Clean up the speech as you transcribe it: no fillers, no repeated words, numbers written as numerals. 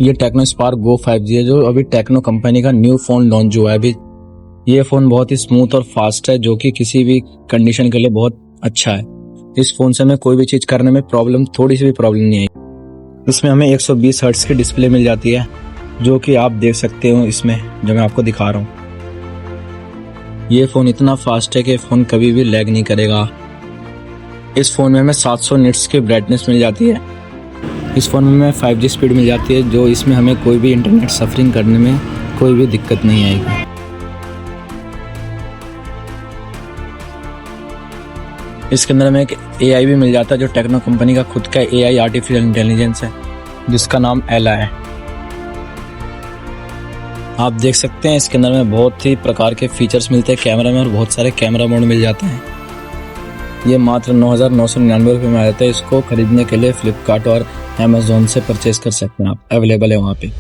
ये Tecno Spark Go 5G है, जो अभी टेक्नो कंपनी का न्यू फोन लॉन्च हुआ है अभी। ये फोन बहुत ही स्मूथ और फास्ट है, जो कि किसी भी कंडीशन के लिए बहुत अच्छा है। इस फोन से हमें कोई भी चीज करने में थोड़ी सी भी प्रॉब्लम नहीं आई। इसमें हमें 120 हर्ट्ज की डिस्प्ले मिल जाती है, जो कि आप देख सकते हो इसमें, जो मैं आपको दिखा रहा हूँ। ये फोन इतना फास्ट है कि फोन कभी भी लैग नहीं करेगा। इस फोन में हमें 700 निट्स की ब्राइटनेस मिल जाती है। इस फोन में हमें 5G स्पीड मिल जाती है, जो इसमें हमें कोई भी इंटरनेट सफरिंग करने में कोई भी दिक्कत नहीं आएगी। इसके अंदर हमें एक AI भी मिल जाता है, जो टेक्नो कंपनी का खुद का AI आर्टिफिशियल इंटेलिजेंस है, जिसका नाम एला है। आप देख सकते हैं इसके अंदर में बहुत ही प्रकार के फीचर्स मिलते हैं कैमरा में, और बहुत सारे कैमरा मोड मिल जाते हैं। ये मात्र 9,999 रुपये में आ जाता है। इसको खरीदने के लिए फ्लिपकार्ट और अमेज़ॉन से परचेज कर सकते हैं आप, अवेलेबल है वहाँ पे।